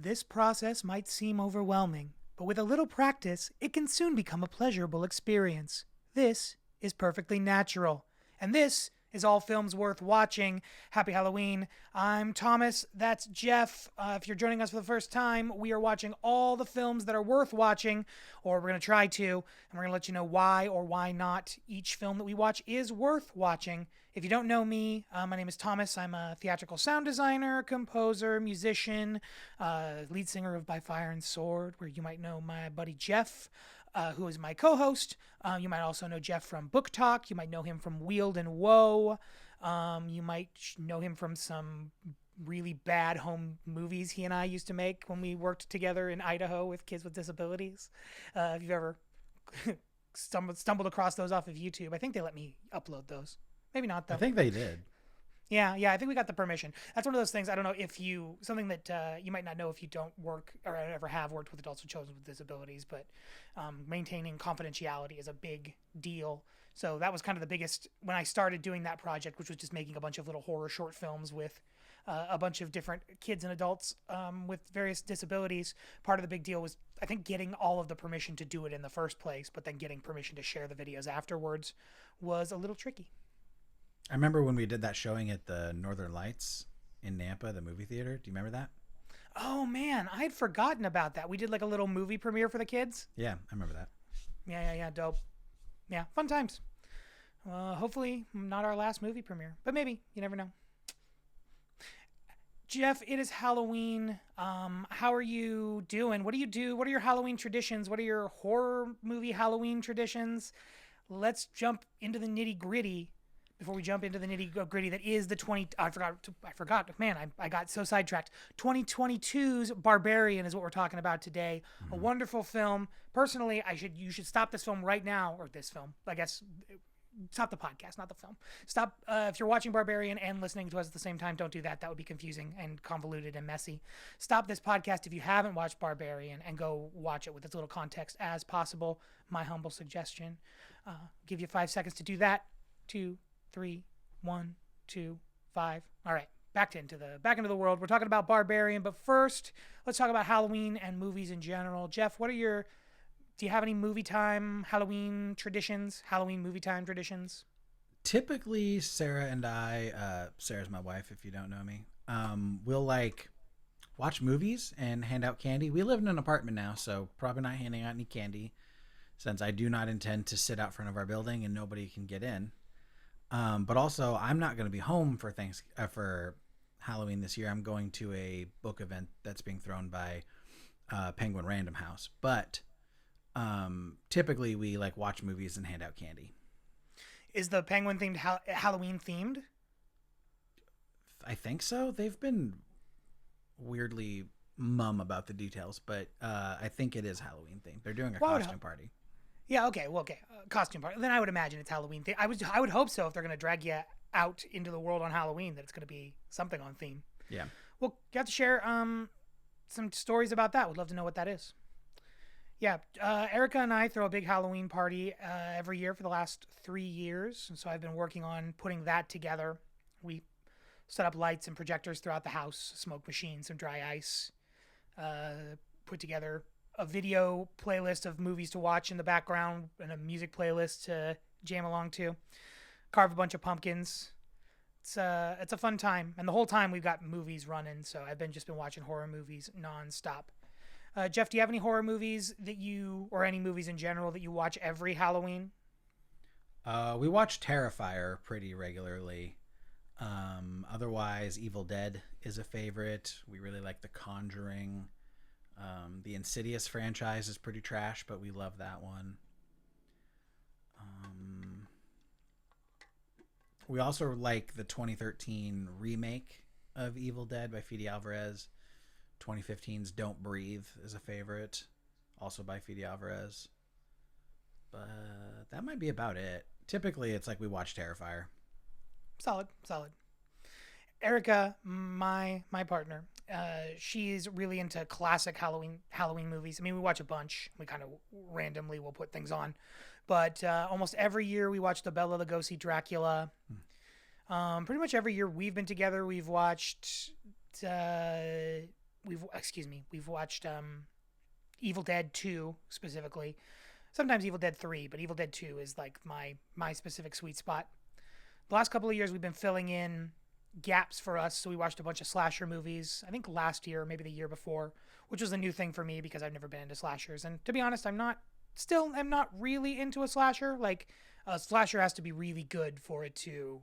This process might seem overwhelming, but with a little practice, it can soon become a pleasurable experience. This is perfectly natural. And this is All Films Worth Watching. Happy Halloween. I'm Thomas. That's Jeff. If you're joining us for the first time, we are watching all the films that are worth watching, or we're going to try to, and we're going to let you know why or why not each film that we watch is worth watching. If you don't know me, my name is Thomas. I'm a theatrical sound designer, composer, musician, lead singer of By Fire and Sword, where you might know my buddy Jeff, who is my co-host. You might also know Jeff from Book Talk. You might know him from Wield and Woe. You might know him from some really bad home movies he and I used to make when we worked together in Idaho with kids with disabilities. If you've ever stumbled across those off of YouTube, I think they let me upload those. Maybe not, though. I think they did. Yeah, I think we got the permission. That's one of those things, I don't know if you, something that you might not know if you don't work or ever have worked with adults with children with disabilities, but maintaining confidentiality is a big deal. So that was kind of the biggest, when I started doing that project, which was just making a bunch of little horror short films with a bunch of different kids and adults with various disabilities. Part of the big deal was, I think, getting all of the permission to do it in the first place, but then getting permission to share the videos afterwards was a little tricky. I remember when we did that showing at the Northern Lights in Nampa, the movie theater. Do you remember that? Oh, man, I had forgotten about that. We did like a little movie premiere for the kids. Yeah, I remember that. Yeah, dope. Yeah, fun times. Hopefully not our last movie premiere, but maybe. You never know. Jeff, it is Halloween. How are you doing? What do you do? What are your Halloween traditions? What are your horror movie Halloween traditions? Let's jump into the nitty gritty. Before we jump into the nitty gritty, that is the I forgot. Man, I got so sidetracked. 2022's Barbarian is what we're talking about today. Mm-hmm. A wonderful film. Personally, you should stop this film right now, or this film. I guess stop the podcast, not the film. Stop if you're watching Barbarian and listening to us at the same time. Don't do that. That would be confusing and convoluted and messy. Stop this podcast if you haven't watched Barbarian and go watch it with as little context as possible. My humble suggestion. Give you 5 seconds to do that. 2, 3, 1, 2, 5. All right, back into the world. We're talking about Barbarian, but first, let's talk about Halloween and movies in general. Jeff, do you have any movie time Halloween traditions? Halloween movie time traditions? Typically, Sarah and I, Sarah's my wife, if you don't know me, we'll watch movies and hand out candy. We live in an apartment now, so probably not handing out any candy, since I do not intend to sit out front of our building and nobody can get in. But also, I'm not going to be home for Halloween this year. I'm going to a book event that's being thrown by Penguin Random House. But typically, we watch movies and hand out candy. Is the Penguin themed Halloween themed? I think so. They've been weirdly mum about the details, but I think it is Halloween themed. They're doing a costume party. Yeah, okay. Costume party. Then I would imagine it's Halloween theme. I would hope so if they're going to drag you out into the world on Halloween, that it's going to be something on theme. Yeah. Well, you have to share some stories about that. Would love to know what that is. Yeah, Erica and I throw a big Halloween party every year for the last 3 years, and so I've been working on putting that together. We set up lights and projectors throughout the house, smoke machines, some dry ice, put together a video playlist of movies to watch in the background and a music playlist to jam along to. Carve a bunch of pumpkins. It's a fun time, and the whole time we've got movies running. So I've been watching horror movies nonstop. Jeff, do you have any horror movies or any movies in general that you watch every Halloween? We watch Terrifier pretty regularly. Otherwise, Evil Dead is a favorite. We really like The Conjuring. The Insidious franchise is pretty trash, but we love that one. We also like the 2013 remake of Evil Dead by Fede Alvarez. 2015's Don't Breathe is a favorite, also by Fede Alvarez. But that might be about it. Typically, it's we watch Terrifier. Solid. Erica, my partner, she's really into classic Halloween movies. I mean, we watch a bunch. We kind of randomly will put things on, but almost every year we watch the Bela Lugosi Dracula. Pretty much every year we've been together, we've watched we've watched Evil Dead 2 specifically. Sometimes Evil Dead 3, but Evil Dead 2 is like my specific sweet spot. The last couple of years we've been filling in gaps for us, so we watched a bunch of slasher movies. I think last year, maybe the year before, which was a new thing for me because I've never been into slashers. And to be honest, I'm not really into a slasher. Like a slasher has to be really good for it to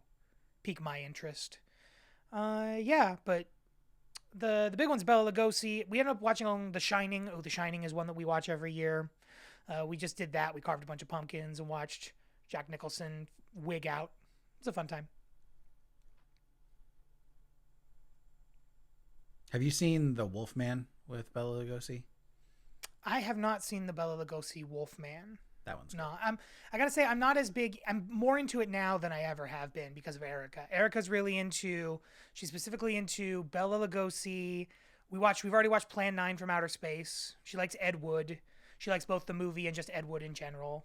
pique my interest. Yeah, but the big one's Bela Lugosi. We ended up watching on The Shining. Oh, The Shining is one that we watch every year. We just did that. We carved a bunch of pumpkins and watched Jack Nicholson wig out. It's a fun time. Have you seen The Wolfman with Bela Lugosi? I have not seen the Bela Lugosi Wolfman. That one's No, I gotta say I'm not as big. I'm more into it now than I ever have been because of Erica. Erica's really into. She's specifically into Bela Lugosi. We've already watched Plan 9 from Outer Space. She likes Ed Wood. She likes both the movie and just Ed Wood in general.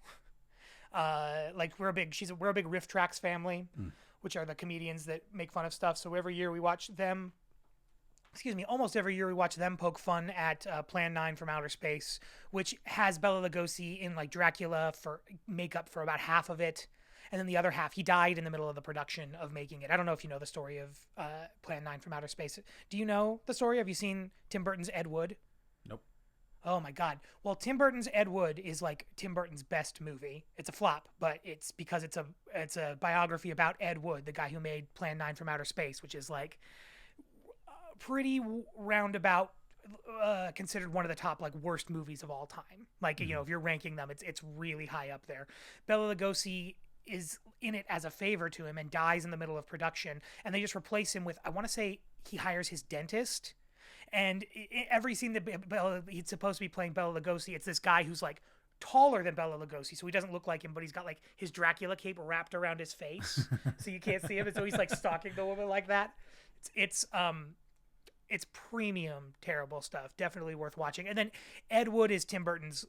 Like we're a big Riff Tracks family, which are the comedians that make fun of stuff. So every year we watch them. Almost every year we watch them poke fun at Plan 9 from Outer Space, which has Bela Lugosi in like Dracula for makeup for about half of it. And then the other half, he died in the middle of the production of making it. I don't know if you know the story of Plan 9 from Outer Space. Do you know the story? Have you seen Tim Burton's Ed Wood? Nope. Oh my God. Well, Tim Burton's Ed Wood is like Tim Burton's best movie. It's a flop, but it's because it's a biography about Ed Wood, the guy who made Plan 9 from Outer Space, which is like pretty roundabout considered one of the top like worst movies of all time. Like, you know, if you're ranking them, it's really high up there. Bela Lugosi is in it as a favor to him and dies in the middle of production, and they just replace him with, I want to say he hires his dentist. And every scene that he's supposed to be playing Bela Lugosi, it's this guy who's like taller than Bela Lugosi, so he doesn't look like him, but he's got like his Dracula cape wrapped around his face, so you can't see him, and so he's like stalking the woman like that. It's premium terrible stuff. Definitely worth watching. And then Ed Wood is Tim Burton's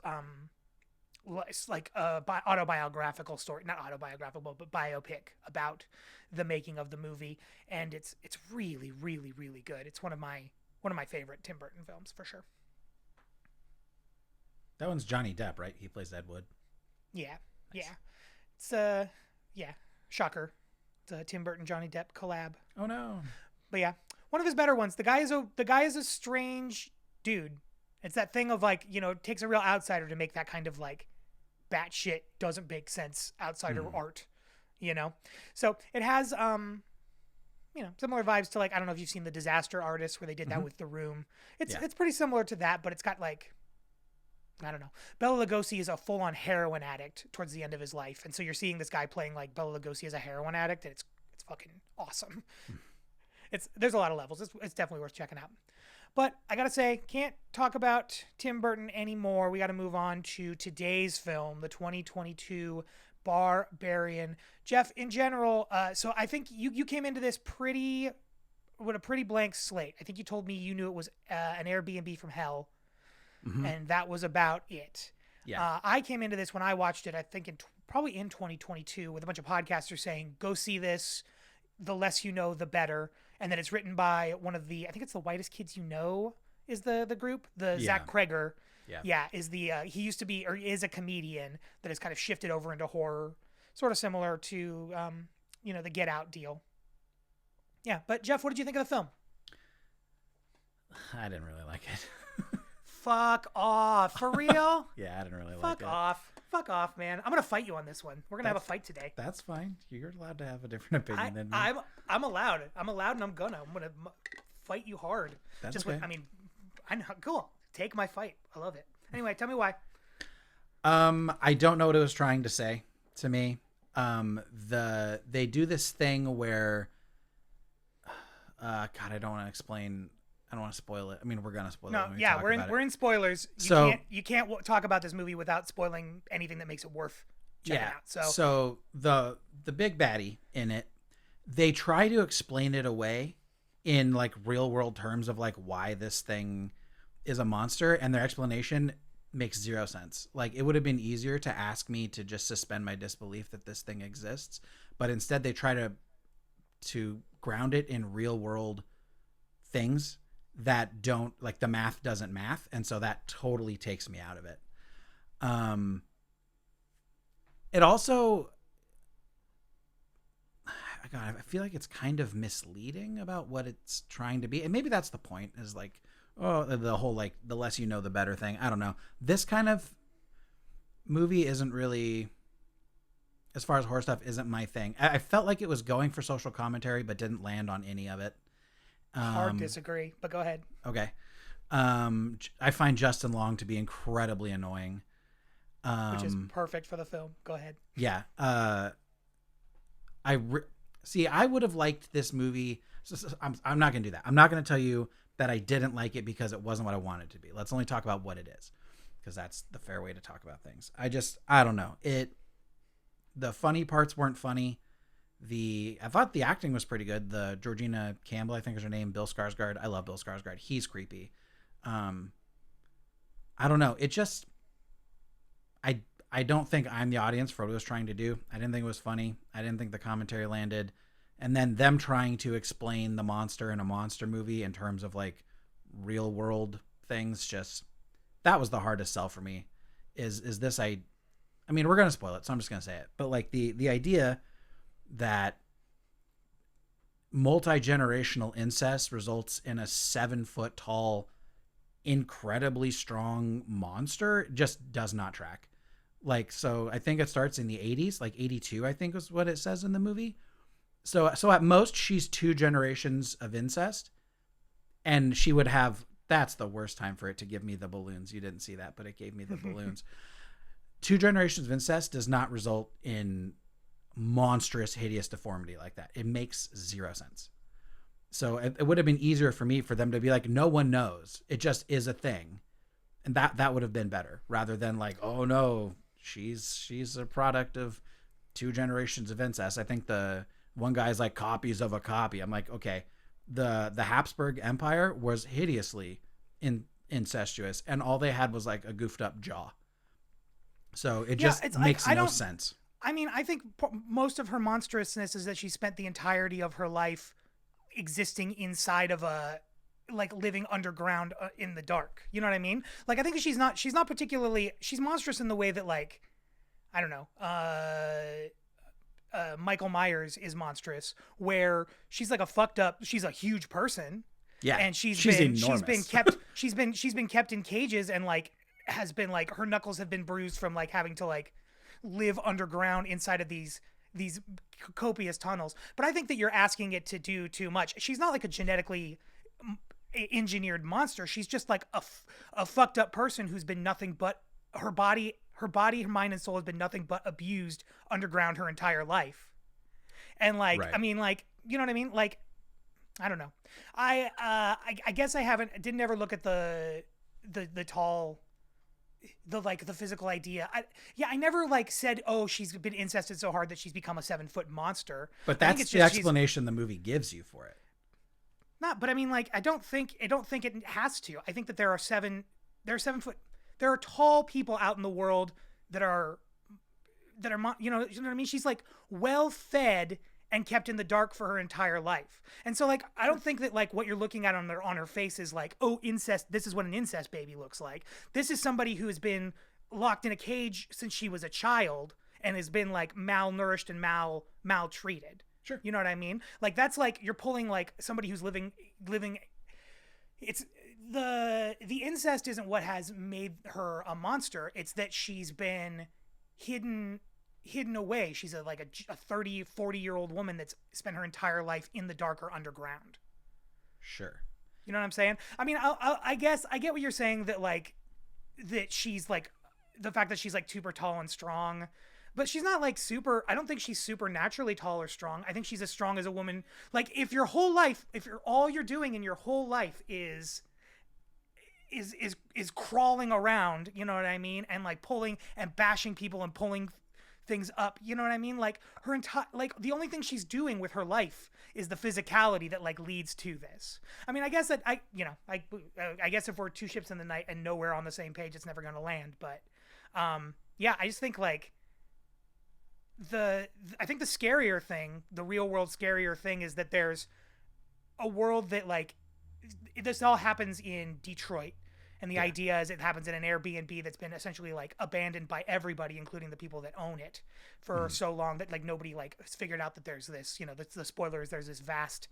like autobiographical story, not autobiographical, but biopic about the making of the movie, and it's really really really good. It's one of my favorite Tim Burton films for sure. That one's Johnny Depp, right? He plays Ed Wood. Yeah, Nice. yeah. It's shocker. It's a Tim Burton Johnny Depp collab. Oh no. But yeah, one of his better ones. The guy is a strange dude. It's that thing of like, you know, it takes a real outsider to make that kind of like batshit doesn't make sense outsider art, you know. So it has similar vibes to like, I don't know if you've seen The Disaster Artist where they did that with The Room. It's pretty similar to that, but it's got like, I don't know. Bela Lugosi is a full-on heroin addict towards the end of his life, and so you're seeing this guy playing like Bela Lugosi as a heroin addict, and it's fucking awesome. There's a lot of levels. It's definitely worth checking out. But I gotta say, can't talk about Tim Burton anymore. We got to move on to today's film, the 2022 Barbarian. Jeff, in general, so I think you came into this with a pretty blank slate. I think you told me you knew it was an Airbnb from hell, and that was about it. Yeah. I came into this when I watched it, I think probably in 2022, with a bunch of podcasters saying, go see this. The less you know, the better. And then it's written by one of the, I think it's The Whitest Kids You Know is the group. Zach Kreger. Yeah. Is he used to be, or is a comedian that has kind of shifted over into horror, sort of similar to, the Get Out deal. Yeah. But Jeff, what did you think of the film? I didn't really like it. Fuck off. For real? Yeah, I didn't really like it. Fuck off, man. I'm going to fight you on this one. We're going to have a fight today. That's fine. You're allowed to have a different opinion than me. I'm allowed. I'm allowed, and I'm going to fight you hard. That's okay. I know. Cool. Take my fight. I love it. Anyway, tell me why. I don't know what it was trying to say to me. They do this thing where, God, I don't want to explain. I don't want to spoil it. I mean, we're gonna spoil it. No, yeah, we're in spoilers. You can't talk about this movie without spoiling anything that makes it worth checking out. So the big baddie in it, they try to explain it away in like real world terms of like why this thing is a monster, and their explanation makes zero sense. Like, it would have been easier to ask me to just suspend my disbelief that this thing exists, but instead they try to ground it in real world things that don't like the math doesn't math, and so that totally takes me out of it. Um, it also, God, I feel like it's kind of misleading about what it's trying to be, and maybe that's the point. Is like, oh, the whole like the less you know, the better thing. I don't know. This kind of movie isn't really, as far as horror stuff, isn't my thing. I felt like it was going for social commentary, but didn't land on any of it. Hard Um, disagree, but go ahead. okay. I find Justin Long to be incredibly annoying. Which is Um, perfect for the film. Go ahead. yeah. See. I would have liked this movie. I'm not gonna do that. I'm not gonna tell you that I didn't like it because it wasn't what I wanted it to be. Let's only talk about what it is, because that's the fair way to talk about things. I don't know. The funny parts weren't funny. I thought the acting was pretty good. The Georgina Campbell, I think is her name, Bill Skarsgård. I love Bill Skarsgård. He's creepy. Um, I don't know. It just I I don't think I'm the audience for what it was trying to do. I didn't think it was funny. I didn't think the commentary landed. And then them trying to explain the monster in a monster movie in terms of like real world things, just that was the hardest sell for me. Is this I mean, we're gonna spoil it, so I'm just gonna say it. But like the idea that multi-generational incest results in a 7 foot tall, incredibly strong monster just does not track. Like, so I think it starts in the 80s, like 82, I think is what it says in the movie. So at most she's 2 generations of incest, and she would have, that's the worst time for it to give me the balloons. You didn't see that, but it gave me the balloons. 2 generations of incest does not result in monstrous, hideous deformity like that. It makes zero sense. So it would have been easier for me for them to be like, no one knows. It just is a thing. And that would have been better, rather than like, oh no, she's a product of 2 generations of incest. I think the one guy's like copies of a copy. I'm like, okay, the Habsburg Empire was hideously incestuous, and all they had was like a goofed up jaw. So it Yeah, just it's like makes I no don't. sense. I mean, I think most of her monstrousness is that she spent the entirety of her life existing inside of a like living underground in the dark. You know what I mean? Like I think she's not particularly she's monstrous in the way that like I don't know. Michael Myers is monstrous, where she's like a fucked up. She's a huge person, Yeah, and she's enormous. she's been kept in cages and like has been like her knuckles have been bruised from like having to like live underground inside of these copious tunnels. But I think that you're asking it to do too much. She's not like a genetically engineered monster. She's just like a fucked up person who's been nothing but her mind and soul has been nothing but abused underground her entire life. And like, Right. I mean, like, you know what I mean? Like, I don't know. I guess I didn't ever look at the tall, the like the physical idea. I never like said, oh, she's been incested so hard that she's become a 7 foot monster. But I think that's it's the just she's explanation the movie gives you for it. not. But I mean, like, I don't think it has to. I think that there are 7 foot, there are tall people out in the world that are you know what I mean. She's like well fed and kept in the dark for her entire life. And so like I don't think that like what you're looking at on her face is like, oh, incest, this is what an incest baby looks like. This is somebody who has been locked in a cage since she was a child and has been like malnourished and maltreated. Sure. You know what I mean? Like that's like you're pulling like somebody who's living it's the incest isn't what has made her a monster. It's that she's been hidden away. She's a 30, 40-year-old woman that's spent her entire life in the darker underground. Sure. You know what I'm saying? I mean, I guess I get what you're saying, that like that she's like the fact that she's like super tall and strong, but she's not like super. I don't think she's super naturally tall or strong. I think she's as strong as a woman. Like if your whole life, if you're all you're doing in your whole life is crawling around, you know what I mean, and like pulling and bashing people and pulling things up, you know what I mean, like her entire, like the only thing she's doing with her life is the physicality that like leads to this. I mean, I guess that I guess if we're two ships in the night and nowhere on the same page, it's never going to land. But yeah, I just think like I think the scarier thing, the real world scarier thing, is that there's a world that like this all happens in Detroit. And the idea is it happens in an Airbnb that's been essentially like abandoned by everybody, including the people that own it, for so long that like nobody like has figured out that there's this, the spoilers, there's this vast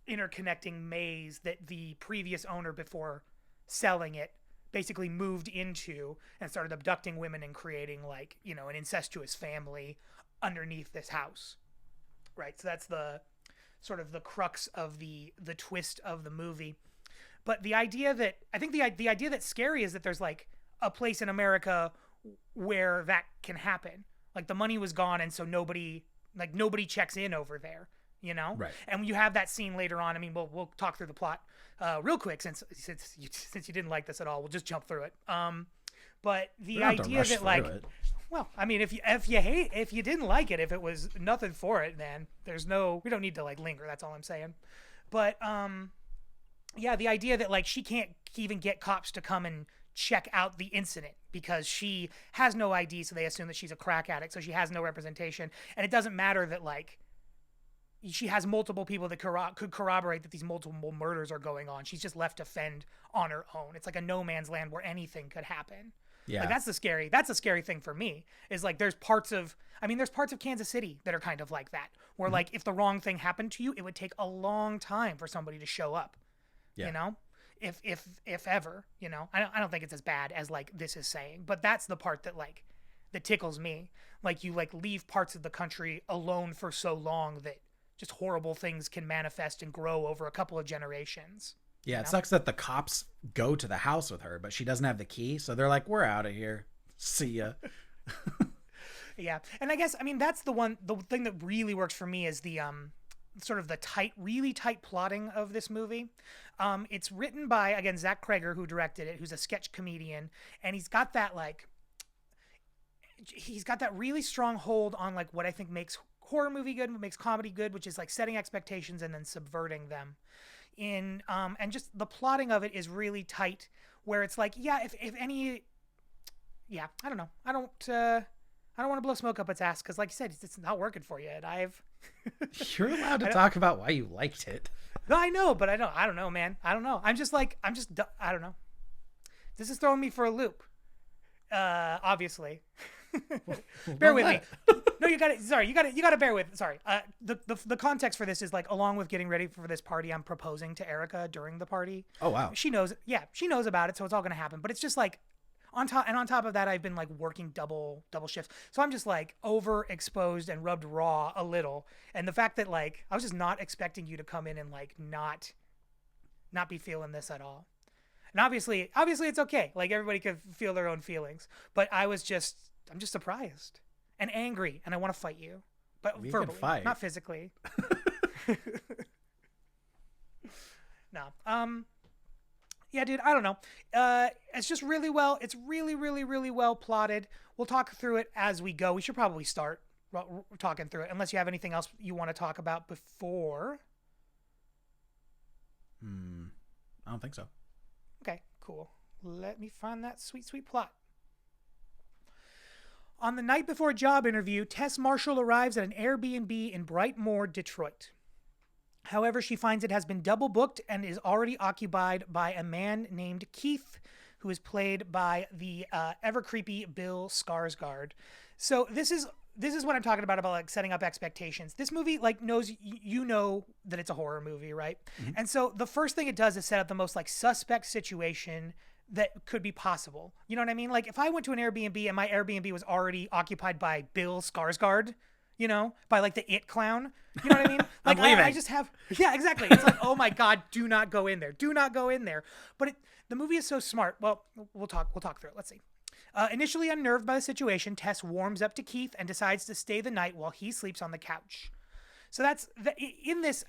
interconnecting maze that the previous owner before selling it basically moved into and started abducting women and creating like, an incestuous family underneath this house. Right. So that's the sort of the crux of the twist of the movie. But the idea that I think the idea that's scary is that there's like a place in America where that can happen. Like the money was gone, and so nobody checks in over there, Right. And you have that scene later on. I mean, we'll talk through the plot real quick since you didn't like this at all. We'll just jump through it. But the idea that like, well, I mean, if you didn't like it, if it was nothing for it, then we don't need to like linger. That's all I'm saying. But yeah, the idea that like she can't even get cops to come and check out the incident because she has no ID, so they assume that she's a crack addict, so she has no representation, and it doesn't matter that like she has multiple people that could corroborate that these multiple murders are going on. She's just left to fend on her own. It's like a no man's land where anything could happen. Yeah, like that's the scary thing for me is like there's parts of Kansas City that are kind of like that, where like if the wrong thing happened to you, it would take a long time for somebody to show up. Yeah. If ever, I don't think it's as bad as like this is saying, but that's the part that tickles me. Like you like leave parts of the country alone for so long that just horrible things can manifest and grow over a couple of generations. Yeah, it sucks that the cops go to the house with her, but she doesn't have the key, so they're like, "We're out of here. See ya." Yeah, and I guess that's the thing that really works for me is the sort of the really tight plotting of this movie. It's written by, again, Zach Kreger, who directed it, who's a sketch comedian, and he's got that really strong hold on like what I think makes horror movie good, what makes comedy good, which is like setting expectations and then subverting them. And just the plotting of it is really tight, where it's like, I don't know. I don't want to blow smoke up its ass because, like you said, it's not working for you. And You're allowed to talk about why you liked it. No, I know, but I don't know, man. I don't know. I don't know. This is throwing me for a loop. Obviously. Bear with me. No, you got to bear with. Sorry. The context for this is like, along with getting ready for this party, I'm proposing to Erica during the party. Oh, wow. She knows about it, so it's all going to happen. But it's just like, on top of that, I've been like working double shifts. So I'm just like overexposed and rubbed raw a little. And the fact that like, I was just not expecting you to come in and like, not be feeling this at all. And obviously it's okay. Like everybody can feel their own feelings, but I'm just surprised and angry and I want to fight you, but we verbally, can fight. Not physically. No. Yeah, dude, I don't know. It's just really well. It's really, really, really well plotted. We'll talk through it as we go. We should probably start talking through it, unless you have anything else you want to talk about before. I don't think so. Okay, cool. Let me find that sweet, sweet plot. On the night before a job interview, Tess Marshall arrives at an Airbnb in Brightmoor, Detroit. However, she finds it has been double booked and is already occupied by a man named Keith, who is played by the ever creepy Bill Skarsgård. So this is what I'm talking about like setting up expectations. This movie like knows that it's a horror movie, right? Mm-hmm. And so the first thing it does is set up the most like suspect situation that could be possible. You know what I mean? Like if I went to an Airbnb and my Airbnb was already occupied by Bill Skarsgård, by like the It clown. You know what I mean? Like I just have, yeah, exactly. It's like, oh my God, do not go in there. Do not go in there. But the movie is so smart. Well, we'll talk through it. Let's see. Initially unnerved by the situation, Tess warms up to Keith and decides to stay the night while he sleeps on the couch. So in this,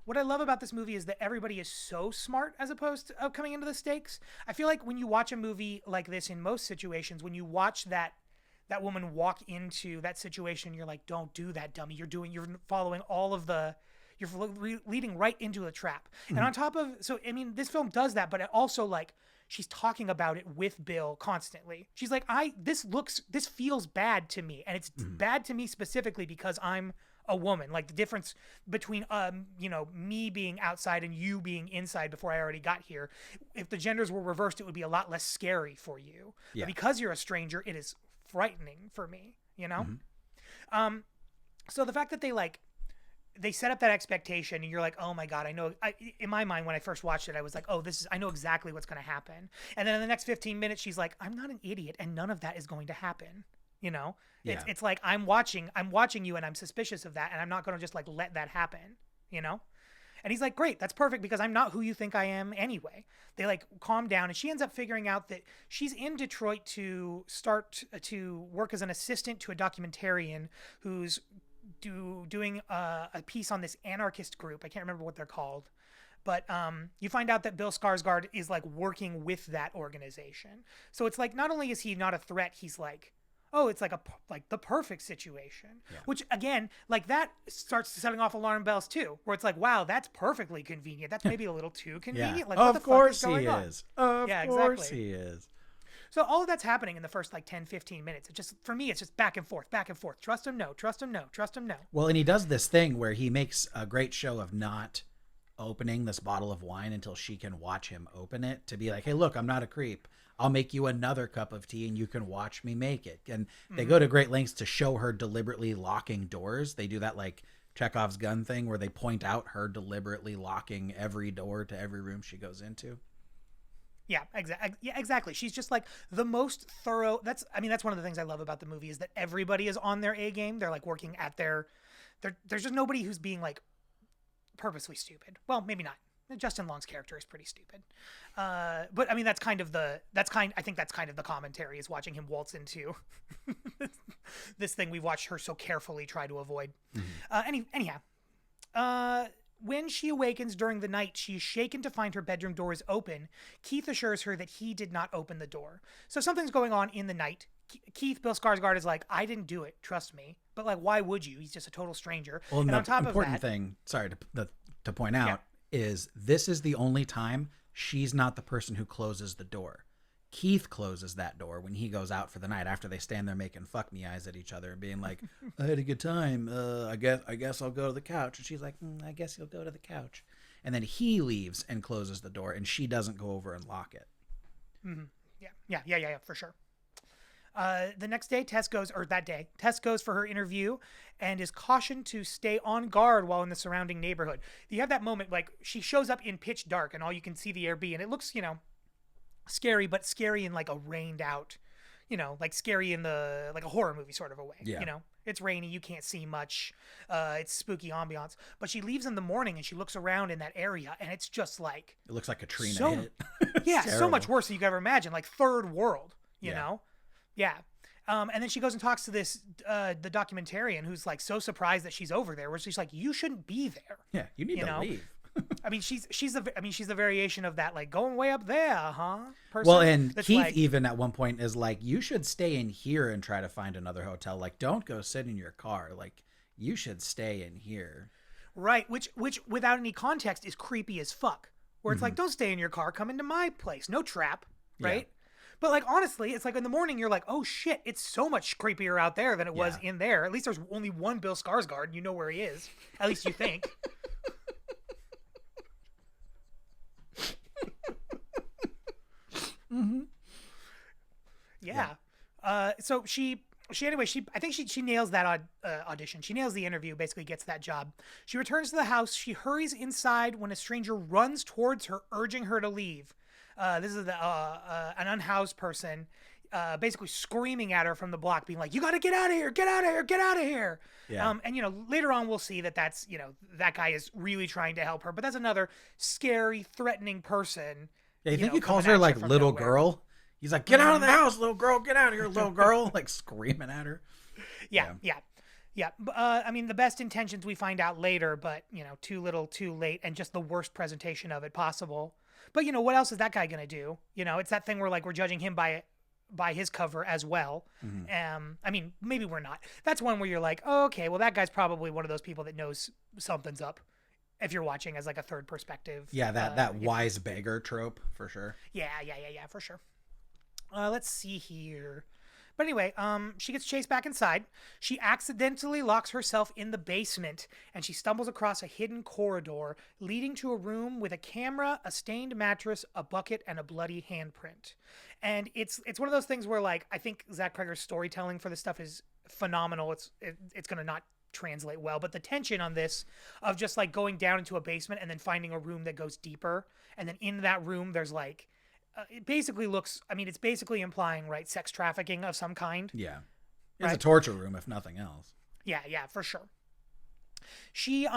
what I love about this movie is that everybody is so smart as opposed to coming into the stakes. I feel like when you watch a movie like this, in most situations, when you watch that woman walk into that situation, you're like, don't do that, dummy. You're following you're leading right into a trap. Mm-hmm. And on top of, this film does that, but it also like, she's talking about it with Bill constantly. She's like, this feels bad to me. And it's bad to me specifically because I'm a woman. Like the difference between me being outside and you being inside before I already got here. If the genders were reversed, it would be a lot less scary for you. Yeah. But because you're a stranger, it is frightening for me, you know? Mm-hmm. So the fact that they set up that expectation and you're like, oh my God, in my mind, when I first watched it, I was like, oh, I know exactly what's going to happen. And then in the next 15 minutes, she's like, I'm not an idiot and none of that is going to happen. You know, Yeah. it's like, I'm watching you and I'm suspicious of that. And I'm not going to just like, let that happen, you know? And he's like, great, that's perfect because I'm not who you think I am anyway. They like calm down and she ends up figuring out that she's in Detroit to start to work as an assistant to a documentarian who's doing a piece on this anarchist group. I can't remember what they're called. But you find out that Bill Skarsgård is like working with that organization. So it's like, not only is he not a threat, he's like, oh, it's like the perfect situation, which again, like that starts setting off alarm bells too, where it's like, wow, that's perfectly convenient. That's maybe a little too convenient. Yeah. Like, what the fuck is going on? Of course he is. So all of that's happening in the first like 10, 15 minutes. It just, for me, it's just back and forth, back and forth. Trust him, no. Trust him, no. Trust him, no. Well, and he does this thing where he makes a great show of not opening this bottle of wine until she can watch him open it to be like, hey, look, I'm not a creep. I'll make you another cup of tea and you can watch me make it. And they go to great lengths to show her deliberately locking doors. They do that like Chekhov's gun thing where they point out her deliberately locking every door to every room she goes into. Yeah, exactly. She's just like the most thorough. That's one of the things I love about the movie is that everybody is on their A game. They're like working at there's just nobody who's being like purposely stupid. Well, maybe not. Justin Long's character is pretty stupid. But I mean, I think that's kind of the commentary is watching him waltz into this thing we've watched her so carefully try to avoid. Anyhow, when she awakens during the night, she is shaken to find her bedroom door is open. Keith assures her that he did not open the door. So something's going on in the night. Keith, Bill Skarsgård, is like, I didn't do it. Trust me. But like, why would you? He's just a total stranger. Well, and the on top important of that, thing, sorry to point out, is this is the only time she's not the person who closes the door. Keith closes that door when he goes out for the night after they stand there making fuck me eyes at each other and being like, I had a good time. I guess I'll go to the couch. And she's like, I guess you'll go to the couch. And then he leaves and closes the door and she doesn't go over and lock it. Mm-hmm. Yeah, for sure. The next day, Tess goes for her interview and is cautioned to stay on guard while in the surrounding neighborhood. You have that moment, like, she shows up in pitch dark and all you can see the Airbnb, and it looks, scary, but scary in like a rained out, like scary in the, like a horror movie sort of a way. Yeah. It's rainy, you can't see much. It's spooky ambiance. But she leaves in the morning and she looks around in that area and it's just like, it looks like Katrina hit. Yeah, terrible. So much worse than you could ever imagine, like third world, you know? Yeah. And then she goes and talks to this, the documentarian who's like so surprised that she's over there, where she's like, you shouldn't be there. Yeah. You need to leave. I mean, she's the variation of that, like going way up there, huh? Person. Well, and Keith like, even at one point is like, you should stay in here and try to find another hotel. Like, don't go sit in your car. Like, you should stay in here. Right. Which without any context is creepy as fuck. Where it's like, don't stay in your car. Come into my place. No trap. Right. Yeah. But like, honestly, it's like in the morning, you're like, oh shit, it's so much creepier out there than it was in there. At least there's only one Bill Skarsgård. You know where he is. At least you think. Mm-hmm. Yeah. So I think she nails that audition. She nails the interview, basically gets that job. She returns to the house. She hurries inside when a stranger runs towards her, urging her to leave. This is an unhoused person, basically screaming at her from the block, being like, you got to get out of here, get out of here, get out of here. Yeah. And, later on we'll see that's, that guy is really trying to help her, but that's another scary, threatening person. Yeah, you think he calls her like little girl? He's like, get out of the house, little girl, get out of here, little girl, like screaming at her. Yeah. I mean, the best intentions we find out later, but, too little, too late, and just the worst presentation of it possible. But, what else is that guy going to do? It's that thing where, like, we're judging him by his cover as well. Mm-hmm. I mean, maybe we're not. That's one where you're like, oh, okay, well, that guy's probably one of those people that knows something's up. If you're watching as like a third perspective. Yeah, that wise beggar trope for sure. Yeah, for sure. Let's see here. But anyway, she gets chased back inside. She accidentally locks herself in the basement, and she stumbles across a hidden corridor leading to a room with a camera, a stained mattress, a bucket, and a bloody handprint. And it's one of those things where, like, I think Zach Kreger's storytelling for this stuff is phenomenal. It's gonna not translate well, but the tension on this of just like going down into a basement and then finding a room that goes deeper, and then in that room there's like it basically looks, I mean, it's basically implying, right, sex trafficking of some kind. Yeah. It's a Right? torture room, if nothing else. Yeah, yeah, for sure. She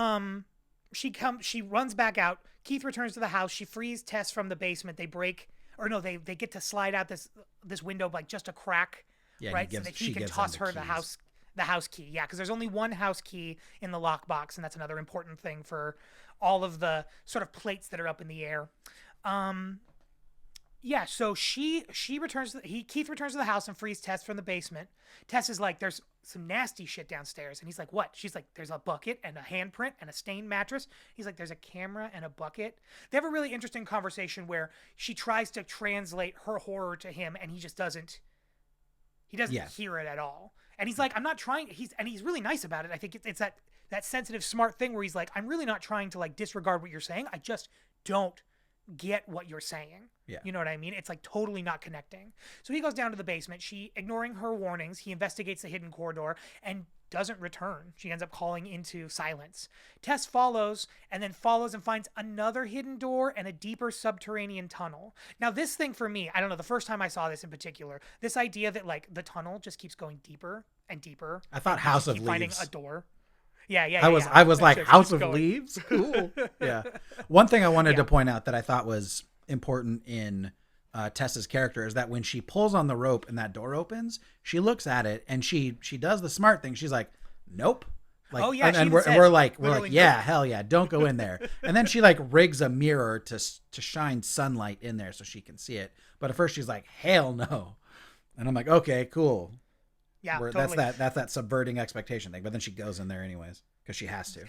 she runs back out. Keith returns to the house. She frees Tess from the basement. They break, or no, they get to slide out this window like just a crack, Yeah, right, so that he can toss her the house key. Yeah, because there's only one house key in the lockbox, and that's another important thing for all of the sort of plates that are up in the air. Um, Yeah, so she returns Keith returns to the house and frees Tess from the basement. Tess is like, there's some nasty shit downstairs, and he's like, what? She's like, there's a bucket and a handprint and a stained mattress. He's like, there's a camera and a bucket. They have a really interesting conversation where she tries to translate her horror to him, and he just doesn't. He doesn't Yeah. hear it at all. And he's like, I'm not trying. He's really nice about it. I think it's that sensitive, smart thing where he's like, I'm really not trying to like disregard what you're saying. I just don't get what you're saying. Yeah. You know what I mean? It's like totally not connecting. So he goes down to the basement. She, ignoring her warnings, he investigates the hidden corridor and doesn't return. She ends up calling into silence. Tess follows and finds another hidden door and a deeper subterranean tunnel. Now, this thing for me, I don't know, the first time I saw this in particular, this idea that like the tunnel just keeps going deeper and deeper. I thought and House you of keep finding Leaves. a door. Yeah. I was like, It just House keeps of going. Leaves? Cool. Yeah. One thing I wanted to Yeah. point out that I thought was important in Tessa's character is that when she pulls on the rope and that door opens, she looks at it and she does the smart thing. She's like, nope. Like, Oh, yeah, she and even says, we're like, literally, yeah, nope. hell yeah, don't go in there. And then she like rigs a mirror to shine sunlight in there so she can see it. But at first she's like, hell no. And I'm like, okay, cool. Yeah, That's totally. that subverting expectation thing. But then she goes in there anyways because she has to.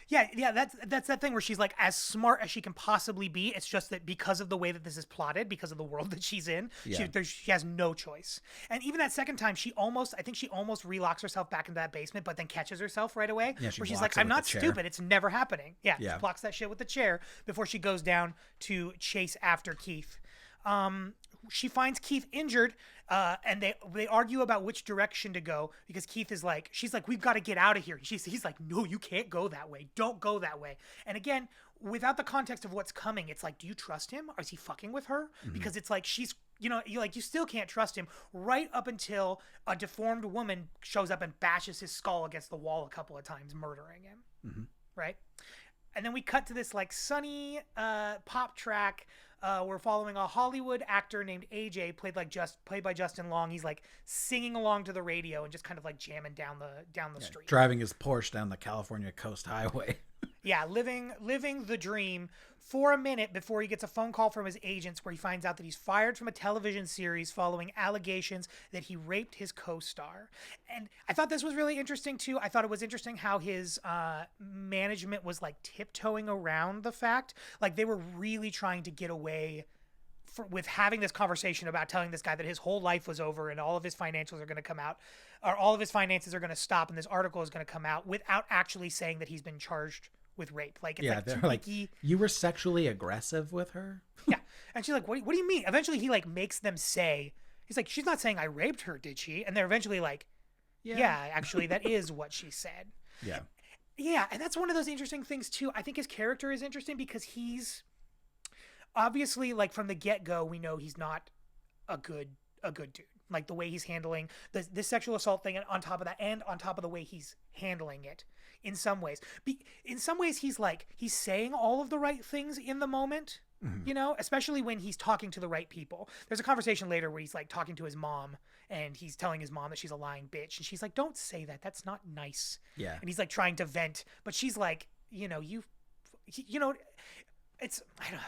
Yeah, that's that thing where she's like as smart as she can possibly be. It's just that because of the way that this is plotted, because of the world that she's in, Yeah. she has no choice. And even that second time, I think she almost relocks herself back into that basement, but then catches herself right away. Yeah, she where she's blocks like, it I'm with not the chair. stupid. It's never happening. Yeah, Yeah. she blocks that shit with the chair before she goes down to chase after Keith. She finds Keith injured, and they argue about which direction to go because Keith is like, she's like, we've got to get out of here. He's like, no, you can't go that way. Don't go that way. And again, without the context of what's coming, it's like, do you trust him? Or is he fucking with her? Mm-hmm. Because it's like she's, you still can't trust him right up until a deformed woman shows up and bashes his skull against the wall a couple of times, murdering him. Mm-hmm. Right? And then we cut to this like sunny pop track. We're following a Hollywood actor named AJ, played by Justin Long. He's like singing along to the radio and just kind of like jamming down the street. Driving his Porsche down the California Coast Highway. Yeah, living the dream for a minute before he gets a phone call from his agents where he finds out that he's fired from a television series following allegations that he raped his co-star. And I thought this was really interesting too. I thought it was interesting how his management was like tiptoeing around the fact, like they were really trying to get away with having this conversation about telling this guy that his whole life was over and all of his financials are going to come out, or all of his finances are going to stop and this article is going to come out without actually saying that he's been charged with rape. Like, it's Yeah, like, they're too like, icky. you were sexually aggressive with her? Yeah. And she's like, what do you mean? Eventually he like makes them say, he's like, she's not saying I raped her, did she? And they're eventually like, yeah, actually that is what she said. Yeah. Yeah. And that's one of those interesting things too. I think his character is interesting because he's obviously, like, from the get-go, we know he's not a good dude. Like the way he's handling this sexual assault thing, and on top of the way he's handling it in some ways. In some ways he's saying all of the right things in the moment, especially when he's talking to the right people. There's a conversation later where he's like talking to his mom and he's telling his mom that she's a lying bitch. And she's like, don't say that. That's not nice. Yeah. And he's like trying to vent, but she's like, it's, I don't.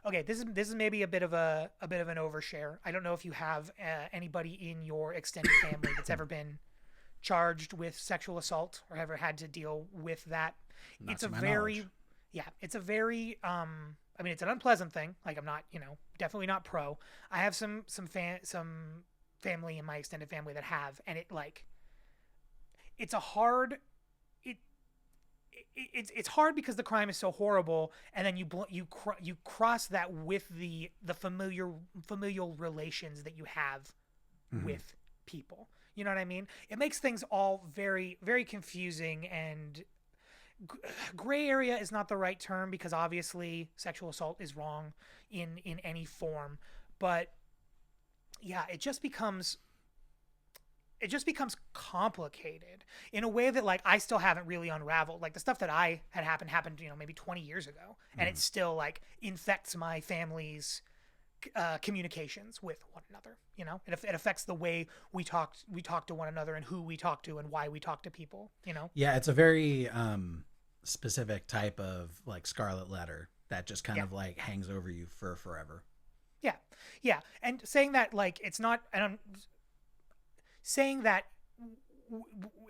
Okay, this is maybe a bit of an overshare. I don't know if you have anybody in your extended family that's ever been charged with sexual assault or ever had to deal with that. Not It's to a my very, knowledge. it's a very, I mean, it's an unpleasant thing. Like, I'm not, definitely not pro. I have some family in my extended family that have, and it like it's a hard it it's hard because the crime is so horrible, and then you cross that with the familial relations that you have Mm-hmm. with people. You know what I mean? It makes things all very very confusing, and gray area is not the right term because obviously sexual assault is wrong in any form, but yeah, it just becomes complicated in a way that like I still haven't really unraveled. Like the stuff that I had happened, maybe 20 years ago, and it Mm-hmm. still like infects my family's communications with one another. It affects the way we talk to one another and who we talk to and why we talk to people. Yeah, it's a very specific type of like scarlet letter that just kind Yeah, of like hangs over you for forever. yeah, yeah. And saying that like it's not, and I'm saying that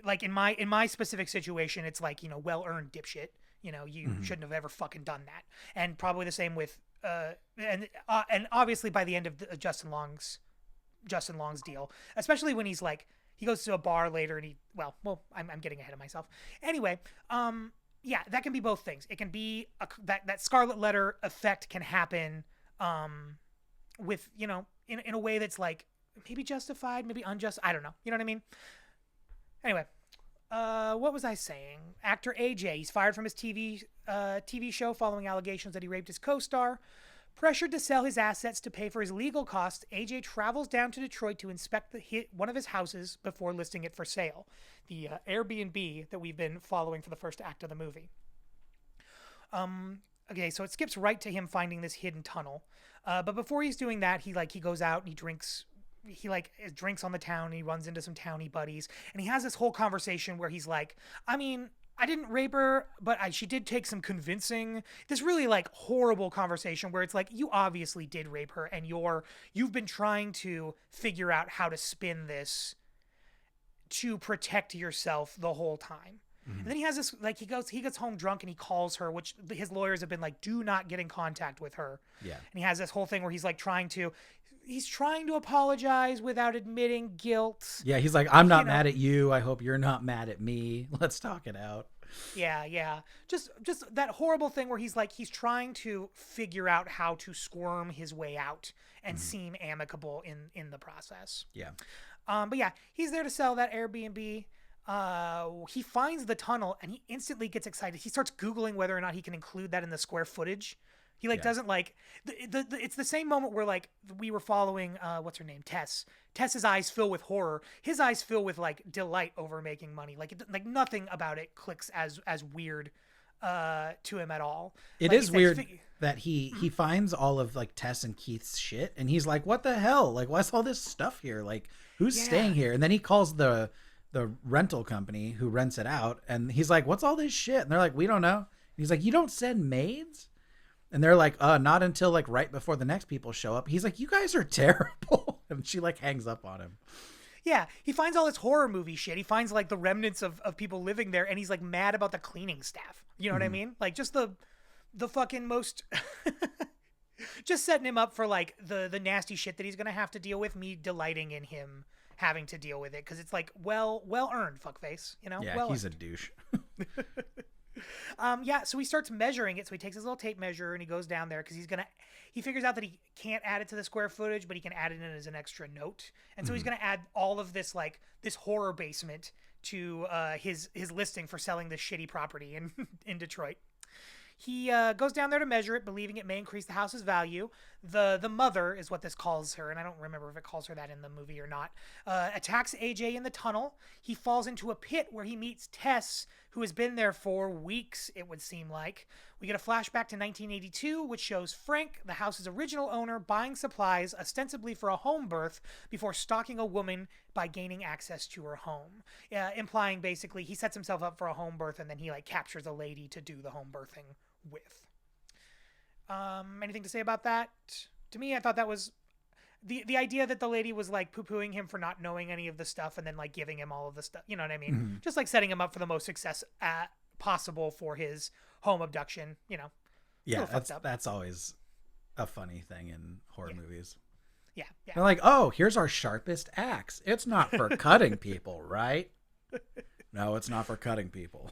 like in my specific situation, it's like well earned dipshit. You Mm-hmm. shouldn't have ever fucking done that. And probably the same with and obviously by the end of Justin Long's deal, especially when he's like he goes to a bar later and I'm getting ahead of myself. Anyway, yeah, that can be both things. It can be that scarlet letter effect can happen with in a way that's like maybe justified, maybe unjust. I don't know. You know what I mean? Anyway, what was I saying? Actor AJ, he's fired from his TV show following allegations that he raped his co-star. Pressured to sell his assets to pay for his legal costs, AJ travels down to Detroit to inspect one of his houses before listing it for sale. The Airbnb that we've been following for the first act of the movie. Okay, so it skips right to him finding this hidden tunnel. But before he's doing that, he goes out and he drinks. He drinks on the town. And he runs into some townie buddies, and he has this whole conversation where he's like, "I mean, I didn't rape her, but she did take some convincing." This really like horrible conversation where it's like, you obviously did rape her, and you've been trying to figure out how to spin this to protect yourself the whole time. Mm-hmm. And then he has this like he gets home drunk and he calls her, which his lawyers have been like, do not get in contact with her. Yeah. And he has this whole thing where he's trying to apologize without admitting guilt. Yeah, he's like, I'm not You know, mad at you. I hope you're not mad at me. Let's talk it out. yeah, yeah. Just that horrible thing where he's trying to figure out how to squirm his way out and Mm-hmm. seem amicable in the process. Yeah. But yeah, he's there to sell that Airbnb. He finds the tunnel and he instantly gets excited. He starts Googling whether or not he can include that in the square footage. He Yeah. doesn't like it's the same moment where like we were following what's her name, Tess's eyes fill with horror. His eyes fill with like delight over making money. Like nothing about it clicks as weird to him at all. It Like is he says, weird that he finds all of like Tess and Keith's shit and he's like, what the hell? Like, what's all this stuff here? Like, who's yeah, staying here? And then he calls the rental company who rents it out and he's like, what's all this shit? And they're like, we don't know. And he's like, you don't send maids? And they're like, not until like right before the next people show up. He's like, you guys are terrible. And she like hangs up on him. yeah. He finds all this horror movie shit. He finds like the remnants of people living there, and he's like mad about the cleaning staff. You know what I mean? Like just the fucking most just setting him up for like the nasty shit that he's gonna have to deal with. Me delighting in him having to deal with it because it's like well earned, fuckface. Yeah, well he's a earned. douche. Yeah, so he starts measuring it. So he takes his little tape measure and he goes down there because he figures out that he can't add it to the square footage, but he can add it in as an extra note. And so he's gonna add all of this like this horror basement to his listing for selling this shitty property in Detroit. He goes down there to measure it, believing it may increase the house's value. The mother is what this calls her, and I don't remember if it calls her that in the movie or not. Attacks AJ in the tunnel. He falls into a pit where he meets Tess, who has been there for weeks, it would seem like. We get a flashback to 1982, which shows Frank, the house's original owner, buying supplies ostensibly for a home birth before stalking a woman by gaining access to her home. Implying basically he sets himself up for a home birth and then he like captures a lady to do the home birthing with. Anything to say about that? To me, I thought that was the idea that the lady was like poo-pooing him for not knowing any of the stuff and then like giving him all of the stuff. You know what I mean? Mm-hmm. Just like setting him up for the most success possible for his home abduction. Yeah, fucked up. that's always a funny thing in horror movies. Yeah, yeah. They're like, oh, here's our sharpest axe. It's not for cutting people, right? No, it's not for cutting people.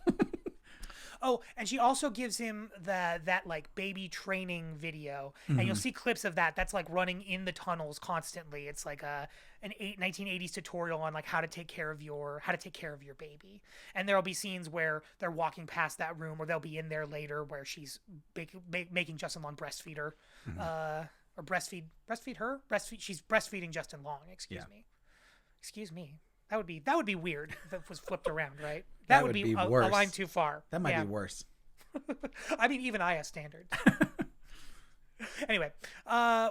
Oh, and she also gives him that like baby training video, and you'll Mhm. see clips of that. That's like running in the tunnels constantly. It's like an 1980s tutorial on like how to take care of your baby. And there'll be scenes where they're walking past that room, or they'll be in there later where she's making Justin Long breastfeed her, Mhm. or breastfeed her. She's breastfeeding Justin Long. Yeah, Excuse me. That would be weird if it was flipped around, right? That that would would be be a line worse. too far. That might Yeah. be worse. I mean, even I have standards. Anyway,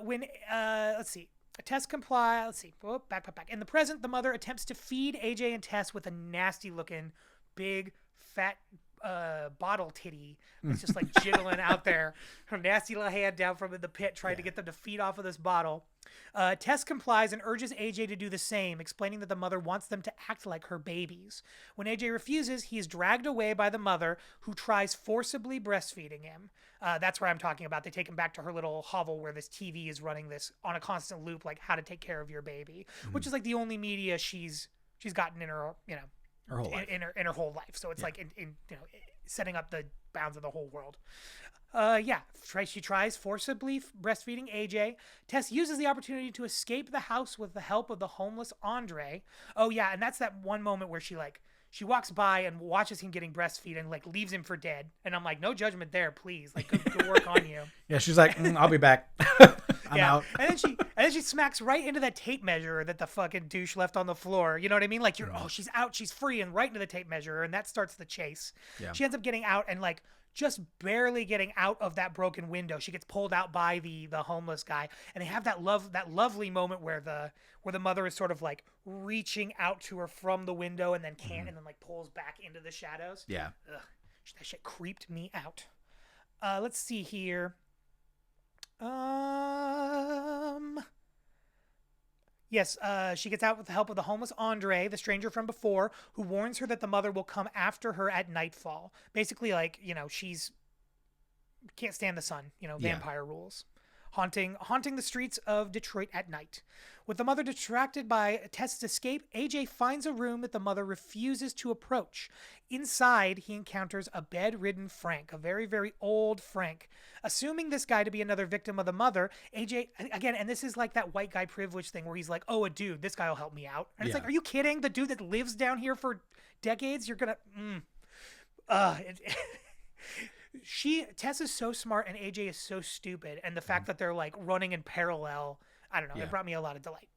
when let's see, Tess comply. Let's see, oh, back. In the present, the mother attempts to feed AJ and Tess with a nasty-looking, big, fat bottle titty that's just like jiggling out there. Her nasty little hand down from the pit, trying to get them to feed off of this bottle. Tess complies and urges AJ to do the same, explaining that the mother wants them to act like her babies. When AJ refuses, he is dragged away by the mother, who tries forcibly breastfeeding him. That's where I'm talking about. They take him back to her little hovel where this TV is running this on a constant loop, like how to take care of your baby, which is like the only media she's gotten in her, Her whole life. in her whole life. So it's like in setting up the bounds of the whole world. She tries forcibly breastfeeding AJ. Tess uses the opportunity to escape the house with the help of the homeless Andre. Oh yeah, and that's that one moment where she walks by and watches him getting breastfeed and like leaves him for dead. And I'm like, no judgment there, please. Like, good work on you. Yeah, she's like, I'll be back. I'm out. And then she smacks right into that tape measure that the fucking douche left on the floor. You know what I mean? Like she's out, she's free, and right into the tape measure, and that starts the chase. Yeah. She ends up getting out and like just barely getting out of that broken window. She gets pulled out by the homeless guy, and they have that lovely moment where the mother is sort of like reaching out to her from the window and then can't, and then like pulls back into the shadows. Yeah. Ugh, that shit creeped me out. Let's see here. Yes, she gets out with the help of the homeless Andre, the stranger from before, who warns her that the mother will come after her at nightfall. Basically, like, she's can't stand the sun, vampire rules. Haunting the streets of Detroit at night. With the mother distracted by Tess's escape, AJ finds a room that the mother refuses to approach. Inside, he encounters a bedridden Frank, a very, very old Frank. Assuming this guy to be another victim of the mother, AJ, again, and this is like that white guy privilege thing where he's like, oh, a dude, this guy will help me out. And it's like, are you kidding? The dude that lives down here for decades, you're gonna... Tess is so smart and AJ is so stupid, and the fact that they're like running in parallel, I don't know, it brought me a lot of delight.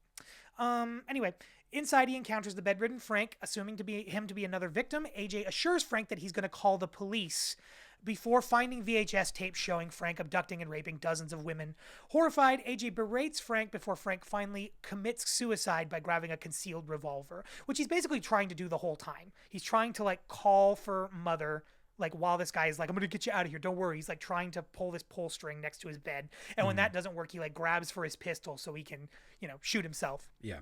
Anyway, inside he encounters the bedridden Frank. Assuming to be another victim, AJ assures Frank that he's going to call the police before finding VHS tapes showing Frank abducting and raping dozens of women. Horrified, AJ berates Frank before Frank finally commits suicide by grabbing a concealed revolver, which he's basically trying to do the whole time. He's trying to like call for mother, like while this guy is like, I'm gonna get you out of here, don't worry. He's like trying to pull this pull string next to his bed, and when that doesn't work, he like grabs for his pistol so he can shoot himself. Yeah.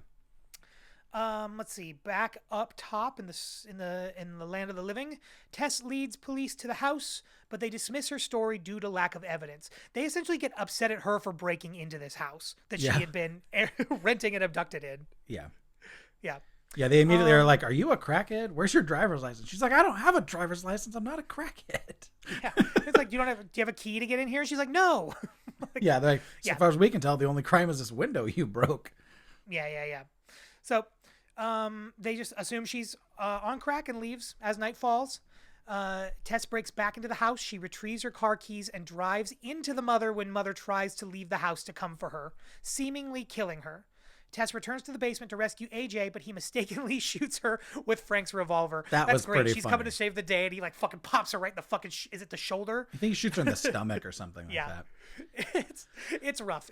Let's see. Back up top in the land of the living, Tess leads police to the house, but they dismiss her story due to lack of evidence. They essentially get upset at her for breaking into this house that she had been renting and abducted in. Yeah. Yeah. Yeah, they immediately are like, are you a crackhead? Where's your driver's license? She's like, I don't have a driver's license. I'm not a crackhead. Yeah. It's like, do you have a key to get in here? She's like, no. Yeah, they're like, so far as we can tell, the only crime is this window you broke. Yeah. So they just assume she's on crack and leaves as night falls. Tess breaks back into the house. She retrieves her car keys and drives into the mother when mother tries to leave the house to come for her, seemingly killing her. Tess returns to the basement to rescue AJ, but he mistakenly shoots her with Frank's revolver. That's was great. pretty She's funny. coming to save the day, and he like fucking pops her right in the fucking. Is it the shoulder? I think he shoots her in the stomach or something like that. It's rough.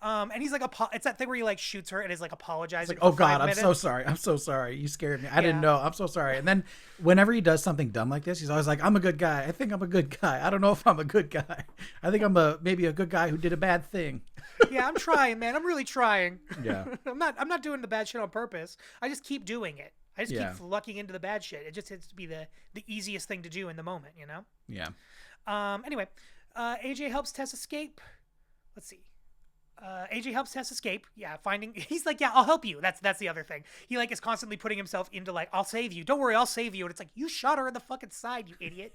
And he's like, it's that thing where he like shoots her and is like apologizing. It's like, for 5 I'm minutes. so sorry. You scared me. I didn't know. I'm so sorry. And then whenever he does something dumb like this, he's always like, I'm a good guy. I think I'm a good guy. I don't know if I'm a good guy. I think I'm maybe a good guy who did a bad thing. Yeah, I'm trying, man. I'm really trying. Yeah. I'm not doing the bad shit on purpose. I just keep doing it. I just keep lucking into the bad shit. It just has to be the easiest thing to do in the moment, Yeah. Anyway, AJ helps Tess escape. Let's see. AJ helps Tess escape. Yeah, he's like, yeah, I'll help you. That's the other thing. He like is constantly putting himself into like, I'll save you. Don't worry, I'll save you. And it's like, you shot her in the fucking side, you idiot.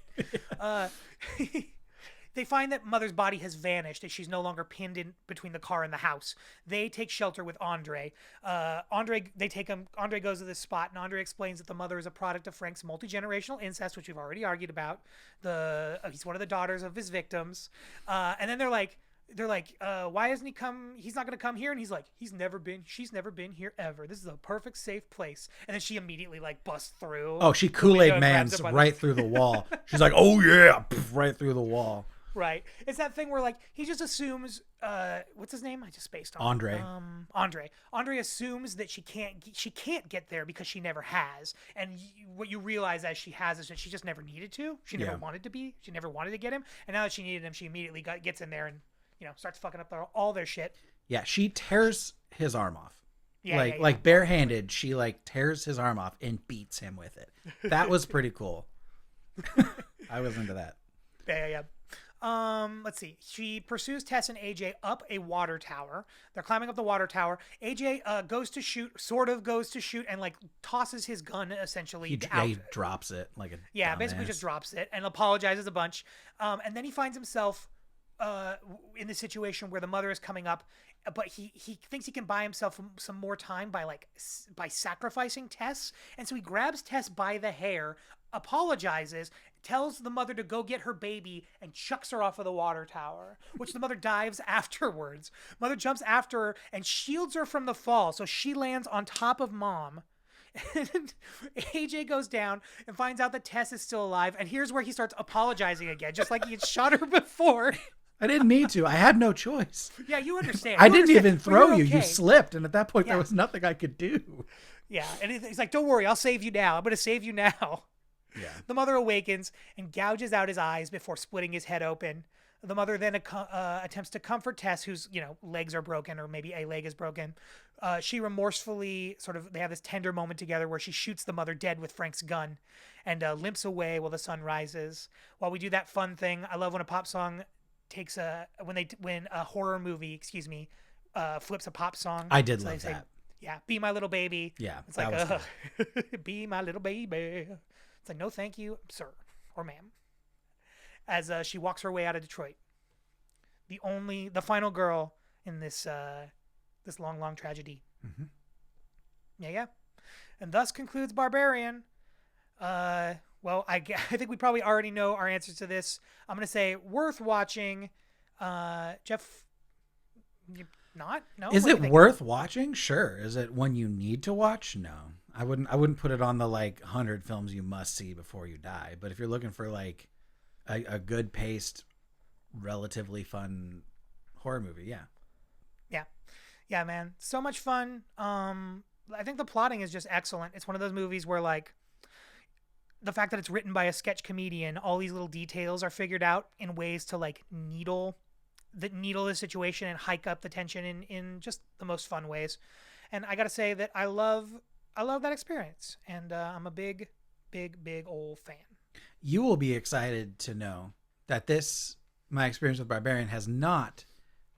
uh, they find that Mother's body has vanished and she's no longer pinned in between the car and the house. They take shelter with Andre. Andre goes to this spot and Andre explains that the mother is a product of Frank's multi-generational incest, which we've already argued about. He's one of the daughters of his victims. And then they're like, why hasn't he come? He's not going to come here. And he's like, she's never been here ever. This is a perfect safe place. And then she immediately like busts through. Oh, she Kool-Aid Man's right through the wall. She's like, oh yeah, right through the wall. Right. It's that thing where like, he just assumes, what's his name? I just spaced on Andre. Andre assumes that she can't get there because she never has. And what you realize as she has is that she just never needed to. She never wanted to be. She never wanted to get him. And now that she needed him, she immediately gets in there and, starts fucking up all their shit. Yeah, she tears his arm off. Like barehanded, she like tears his arm off and beats him with it. That was pretty cool. I was into that. Yeah. Let's see. She pursues Tess and AJ up a water tower. They're climbing up the water tower. AJ goes to shoot, and like tosses his gun essentially. He drops it like a basically just drops it and apologizes a bunch. And then he finds himself in the situation where the mother is coming up, but he thinks he can buy himself some more time by sacrificing Tess, and so he grabs Tess by the hair, apologizes, tells the mother to go get her baby, and chucks her off of the water tower, which the mother dives afterwards. Mother jumps after her and shields her from the fall, so she lands on top of Mom. And AJ goes down and finds out that Tess is still alive, and here's where he starts apologizing again, just like he had shot her before. I didn't need to. I had no choice. Yeah, you understand. I didn't even throw you. Okay. You slipped, and at that point, there was nothing I could do. Yeah, and he's like, don't worry, I'll save you now. I'm going to save you now. Yeah. The mother awakens and gouges out his eyes before splitting his head open. The mother then attempts to comfort Tess, whose legs are broken, or maybe a leg is broken. She remorsefully they have this tender moment together where she shoots the mother dead with Frank's gun, and limps away while the sun rises. While we do that fun thing, I love when a pop song takes when a horror movie, flips a pop song. I did love that. Yeah, Be My Little Baby. Yeah, it's like Be My Little Baby. It's like, no, thank you, sir or ma'am. As she walks her way out of Detroit, the final girl in this long tragedy. Mm-hmm. Yeah, and thus concludes Barbarian. Well, I think we probably already know our answers to this. I'm gonna say worth watching. Jeff, not? No. Is it worth watching? Sure. Is it one you need to watch? No. I wouldn't put it on the 100 films you must see before you die. But if you're looking for a good paced, relatively fun horror movie, yeah, man, so much fun. I think the plotting is just excellent. It's one of those movies where the fact that it's written by a sketch comedian, all these little details are figured out in ways to needle the situation and hike up the tension in just the most fun ways. And I gotta say that I love that experience, and I'm a big old fan. You will be excited to know that my experience with Barbarian has not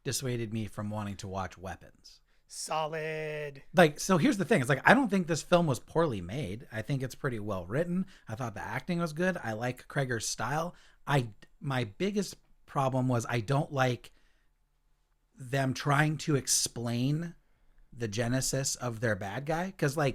dissuaded me from wanting to watch Weapons. Solid. So here's the thing. It's I don't think this film was poorly made. I think it's pretty well written. I thought the acting was good. I like Kreger's style. My biggest problem was I don't like them trying to explain the genesis of their bad guy. Because I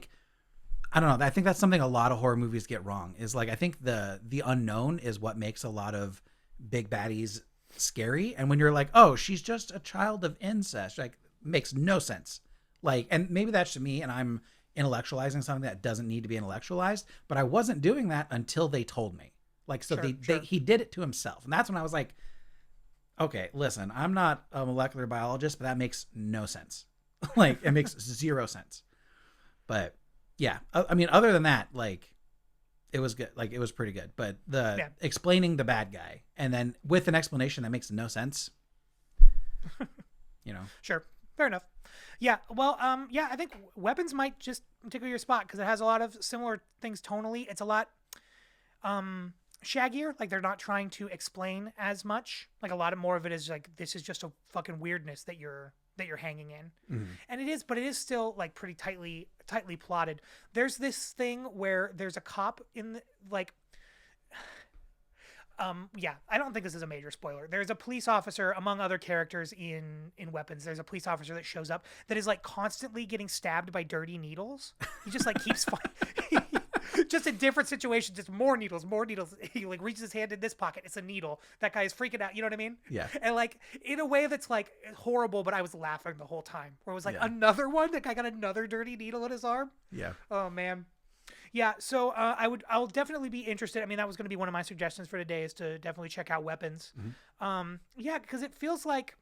don't know. I think that's something a lot of horror movies get wrong. Is I think the unknown is what makes a lot of big baddies scary. And when you're oh, she's just a child of incest, makes no sense. And maybe that's to me, and I'm intellectualizing something that doesn't need to be intellectualized, but I wasn't doing that until they told me. He did it to himself. And that's when I was okay, listen, I'm not a molecular biologist, but that makes no sense. It makes zero sense. But yeah, I mean, other than that, it was good. It was pretty good. But explaining the bad guy and then with an explanation that makes no sense, Sure. Fair enough. Yeah. Well, I think Weapons might just tickle your spot because it has a lot of similar things tonally. It's a lot shaggier. They're not trying to explain as much. A lot more of it is this is just a fucking weirdness that you're that you're hanging in. Mhm. And it is, but it is still like pretty tightly plotted. There's this thing where there's a cop in the, like yeah, I don't think this is a major spoiler. There's a police officer among other characters in Weapons. There's a police officer that shows up that is like constantly getting stabbed by dirty needles. He just like keeps fighting. Just in different situations, just more needles, more needles. He like reaches his hand in this pocket, it's a needle. That guy is freaking out. You know what I mean? Yeah. And like in a way that's like horrible, but I was laughing the whole time. Where it was like Yeah. another one. That guy got another dirty needle in his arm. Yeah. Oh man. Yeah, so I'll definitely be interested. I mean, that was going to be one of my suggestions for today, is to definitely check out Weapons. Yeah, because it feels like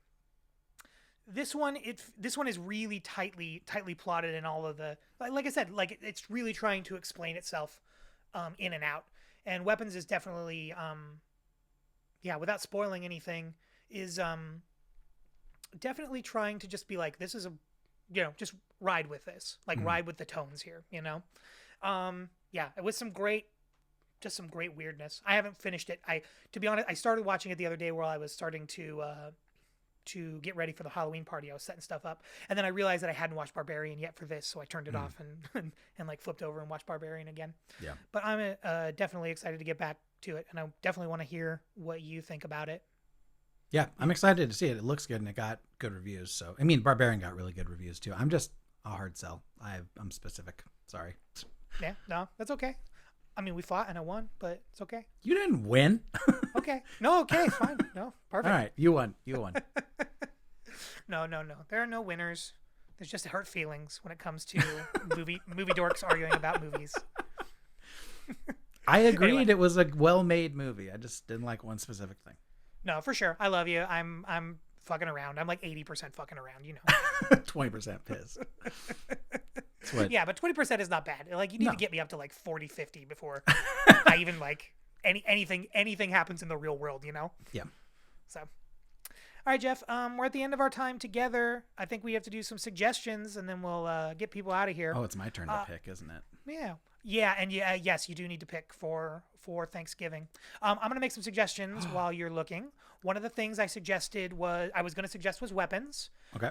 this one is really tightly plotted, and all of the like I said, like it's really trying to explain itself in and out. And Weapons is definitely yeah, without spoiling anything, is definitely trying to just be like, this is a, you know, just ride with this, like ride with the tones here, you know. Yeah, it was some great weirdness. I haven't finished it. To be honest, I started watching it the other day while I was starting to get ready for the Halloween party. I was setting stuff up, and then I realized that I hadn't watched Barbarian yet for this, so I turned it off and like flipped over and watched Barbarian again. Yeah. But I'm definitely excited to get back to it, and I definitely want to hear what you think about it. Yeah, I'm excited to see it. It looks good, and it got good reviews. So, I mean, Barbarian got really good reviews too. I'm just a hard sell. I'm specific. Sorry. Yeah, no, that's okay. I mean, we fought and I won, but it's okay. You didn't win. Okay. No, okay, fine. No, perfect. All right, you won. You won. No. There are no winners. There's just hurt feelings when it comes to movie dorks arguing about movies. I agreed. Anyway. It was a well-made movie. I just didn't like one specific thing. No, for sure. I love you. I'm fucking around. I'm like 80% fucking around, you know. 20% piss. That's what, Yeah, but 20% is not bad. Like, you need No. to get me up to like 40, 50 before I even like anything happens in the real world, you know? Yeah. So, all right, Jeff, we're at the end of our time together. I think we have to do some suggestions, and then we'll get people out of here. Oh, it's my turn to pick, isn't it? Yeah, and yes, you do need to pick for Thanksgiving. I'm gonna make some suggestions while you're looking. One of the things I was going to suggest was Weapons. Okay.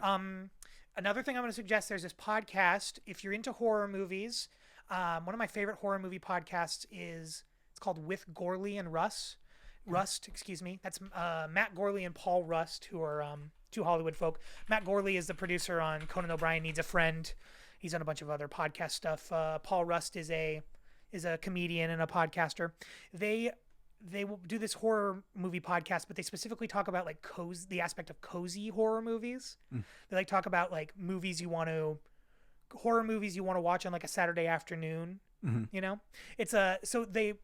Another thing I'm going to suggest, there's this podcast. If you're into horror movies, one of my favorite horror movie podcasts it's called With Gorley and Rust, excuse me. That's Matt Gorley and Paul Rust, who are two Hollywood folk. Matt Gorley is the producer on Conan O'Brien Needs a Friend. He's on a bunch of other podcast stuff. Paul Rust is a comedian and a podcaster. They will do this horror movie podcast, but they specifically talk about like the aspect of cozy horror movies. They like talk about like horror movies you want to watch on like a Saturday afternoon. You know, so they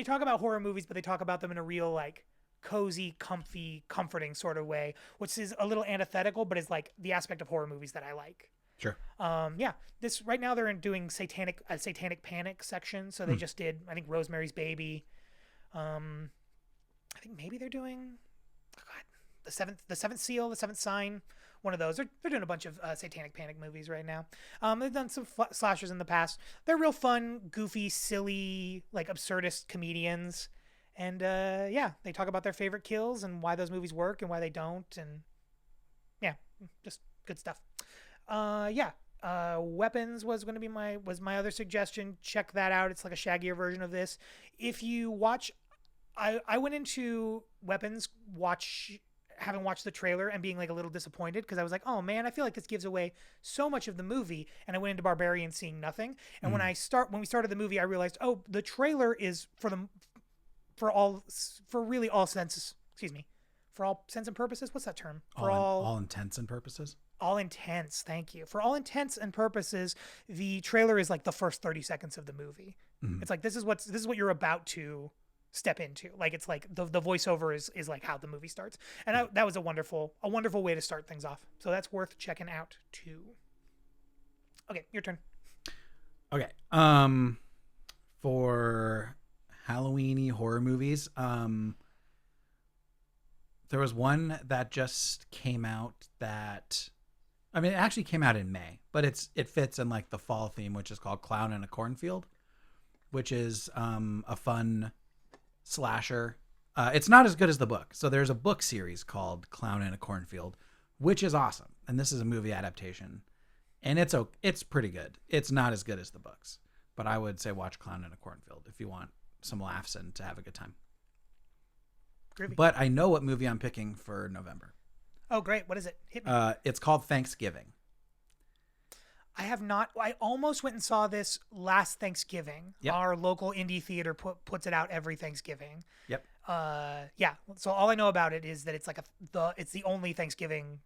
talk about horror movies, but they talk about them in a real like cozy, comfy, comforting sort of way, which is a little antithetical, but is like the aspect of horror movies that I like. Sure. Yeah. This right now they're doing satanic panic section. So they just did, I think, Rosemary's Baby. I think maybe they're doing the seventh seal, the seventh sign. One of those. They're doing a bunch of satanic panic movies right now. They've done some slashers in the past. They're real fun, goofy, silly, like absurdist comedians. And yeah, they talk about their favorite kills and why those movies work and why they don't. And yeah, just good stuff. Yeah. Weapons was going to be my other suggestion. Check that out. It's like a shaggier version of this. If you watch, I went into Weapons having watched the trailer and being like a little disappointed because I was like, oh man, I feel like this gives away so much of the movie. And I went into Barbarian seeing nothing. And when we started the movie, I realized, oh, the trailer is for all sense and purposes. What's that term? All intents and purposes. All intents. Thank you. For all intents and purposes, the trailer is like the first 30 seconds of the movie. It's like, this is what you're about to step into. Like, it's like the voiceover is like how the movie starts. And that was a wonderful way to start things off. So that's worth checking out too. Okay, your turn. Okay. For Halloween-y horror movies, there was one that just came out it actually came out in May, but it fits in like the fall theme, which is called Clown in a Cornfield, which is a fun slasher. It's not as good as the book. So there's a book series called Clown in a Cornfield, which is awesome. And this is a movie adaptation, and it's pretty good. It's not as good as the books, but I would say watch Clown in a Cornfield if you want some laughs and to have a good time. Groovy. But I know what movie I'm picking for November. Oh, great. What is it? Hit me. It's called Thanksgiving. I have not. I almost went and saw this last Thanksgiving. Yep. Our local indie theater puts it out every Thanksgiving. Yep. Yeah. So all I know about it is that it's like it's the only Thanksgiving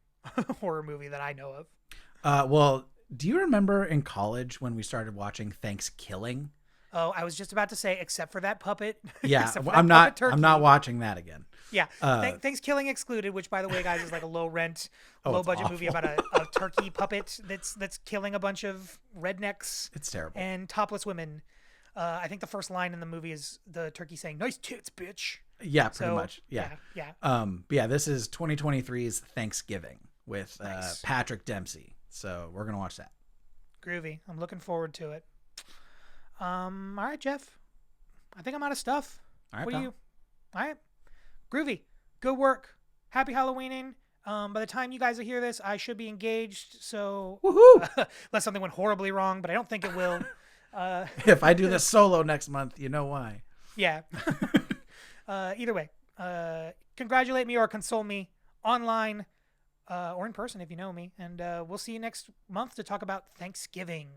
horror movie that I know of. Well, do you remember in college when we started watching Thanksgiving? Oh, I was just about to say, except for that puppet. Yeah, except for I'm that puppet turkey. I'm not watching that again. Yeah, Thanksgiving excluded. Which, by the way, guys, is like a low rent, Oh, low it's budget awful. movie about a turkey puppet that's killing a bunch of rednecks It's terrible. and topless women. I think the first line in the movie is the turkey saying "Nice tits, bitch." Yeah, pretty So, much. Yeah. yeah. But yeah, this is 2023's Thanksgiving with Nice. Patrick Dempsey. So we're gonna watch that. Groovy. I'm looking forward to it. All right, Jeff. I think I'm out of stuff. All right, What pal. are you? All right. Groovy. Good work. Happy Halloweening. By the time you guys will hear this, I should be engaged. So, Woohoo! unless something went horribly wrong, but I don't think it will. If I do this solo next month, you know why. Yeah. Either way, congratulate me or console me online or in person if you know me. And we'll see you next month to talk about Thanksgiving.